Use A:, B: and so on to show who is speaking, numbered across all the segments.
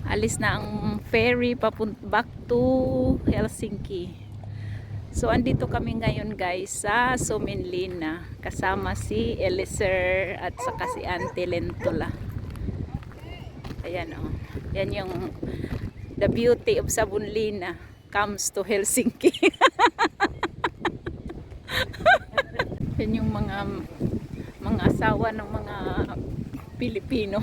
A: Alis na ang ferry back to Helsinki. So andito kami ngayon guys sa Suomenlinna kasama si Eliezer at saka si Auntie Lentula. Ayan oh. Yan yung the beauty of Savonlinna comes to Helsinki. Yan yung mga asawa ng mga Pilipino.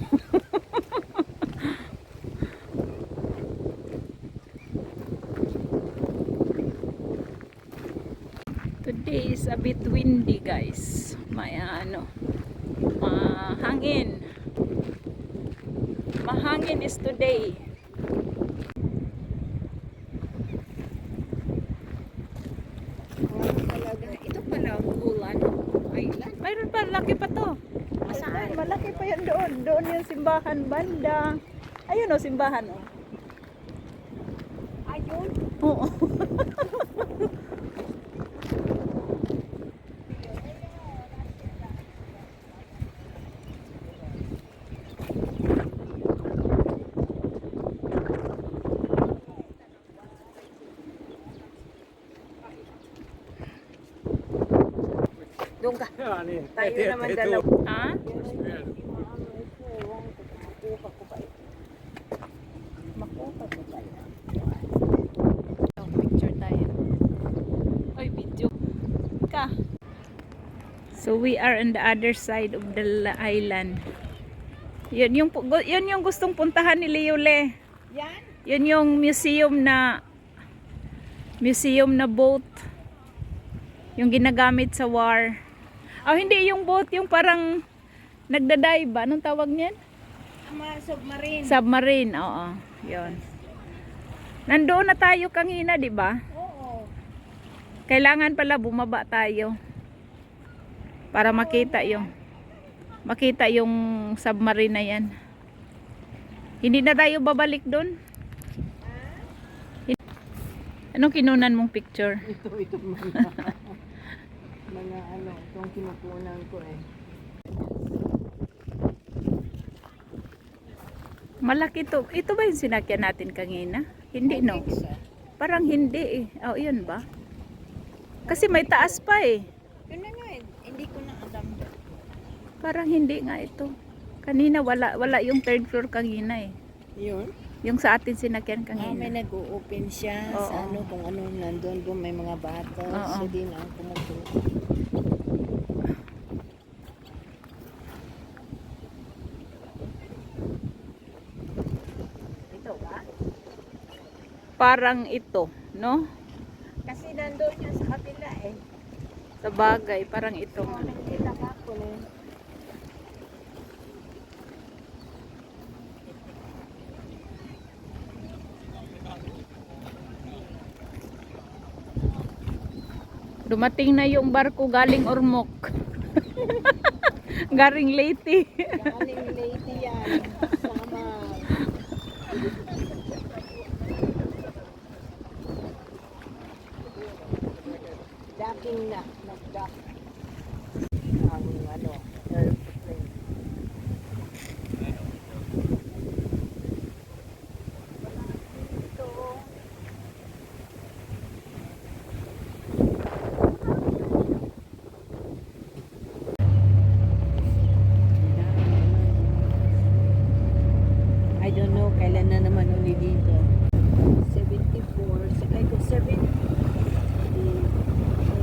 A: Today is a bit windy guys. May mahangin. Mahangin is today.
B: Ito pala ang Ulan Island.
A: Mayroon pa, laki pa to.
B: Saan?
A: Malaki pa yan doon. Doon yung simbahan banda. Ayun o, simbahan o.
B: Ayun.
A: Oo.
B: Doon ka.
C: Ja, niin.
B: Tayo naman dalawa.
A: Ha? Picture tayo. Oy, video ka. So we are on the other side of the island. Yun yung gustong puntahan ni Leole.
B: Yan?
A: Yun yung museum na boat. Yung ginagamit sa war. Oh, hindi yung boat, yung parang nagdadive ba? Anong tawag niyan?
B: Submarine.
A: Submarine, oo. Yun. Nandoon na tayo kanina, di ba?
B: Oo.
A: Kailangan pala bumaba tayo. Para makita yung submarine na yan. Hindi na tayo babalik doon. Anong kinunan mong picture?
B: Ito mga itong kinukunan ko eh.
A: Malaki to. Ito ba yung sinakyan natin kanina? Hindi, no? Parang hindi eh. Oh, yun ba? Kasi may taas pa eh.
B: Yun na nga eh. Hindi ko na alam.
A: Parang hindi nga ito. Kanina wala yung third floor kanina eh.
B: Yun?
A: Yung sa atin sinakyan
B: May
A: kanina.
B: nag-o-open siya
A: Oo.
B: sa kung ano nandun doon may mga bata.
A: Oo.
B: So din ang pumupunta. Ito ba?
A: Parang ito, no?
B: Kasi nandun yan sa kabila eh.
A: Sa bagay, parang ito nga.
B: Nakita ka ko eh.
A: Dumating na yung barko galing Ormoc. Galing Leyte.
B: Galing lady yan. Sama. Docking na. Nag-dock. Ang airplane. I don't know kailan na naman uli dito. 74, ay kung 70,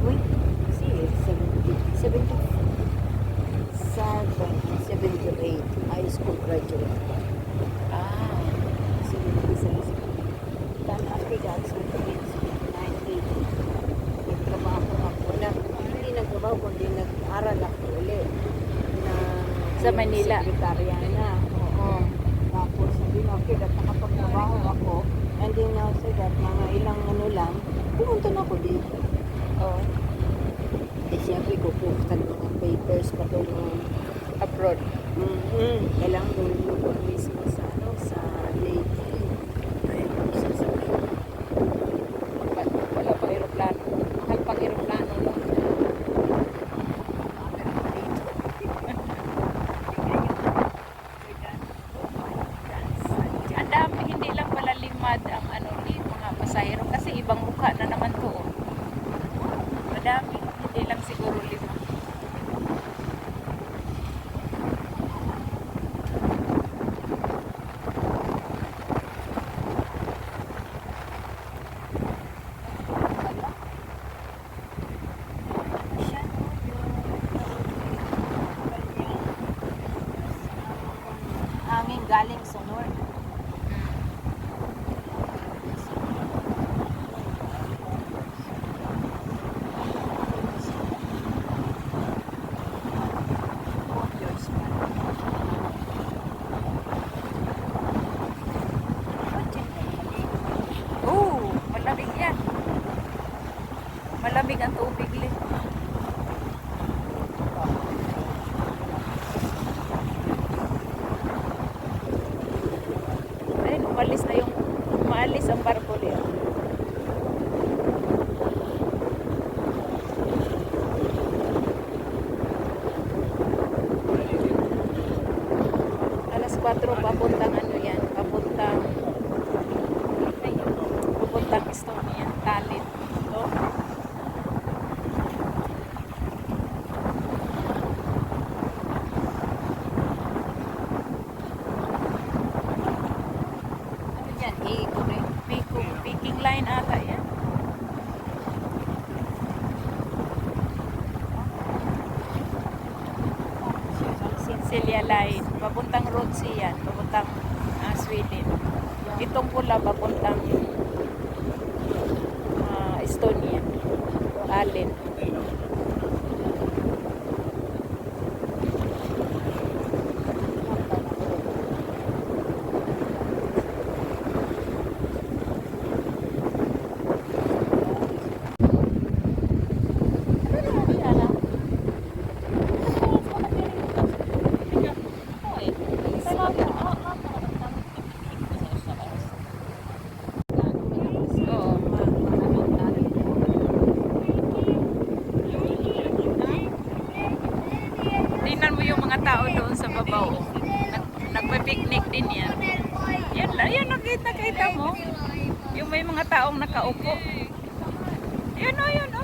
B: wait, see it, 70, 77, 78, high school graduate.
A: Ah,
B: 77. Then after that, 78, 98. Nagtrabaho ako. Hindi nagtrabaho, kundi nag-aral ako ulit.
A: Sa Manila.
B: Sekretariana. Oo. Tapos sabi na, okay, that nakapagtrabaho ako. And then now say that, mga ilang lang, pumunta na ako dito.
A: oh,
B: Eh, siyempre, kukutan mga papers pa doon.
A: abroad.
B: Kailangan doon mismo sa, sa lake. Ay, sasabihin.
A: Wala pa aeroplano. Mahal pang aeroplano lang. ang tubig lit. Ayun, umalis ang barko lit. Alas 4 papuntang ano yan, papuntang Estonia, Tallinn. Ano yan? Peking line ata yan. Sincilia line. Papuntang Rootsi yan. Papuntang Sweden. Itong pula papuntang Estonia. Tallinn. Oo. Tingnan mo yung mga tao doon sa babaw. Nagpa-picnic din yan. Yan nakita mo. Yung may mga taong nakaupo. Yan o, yan o.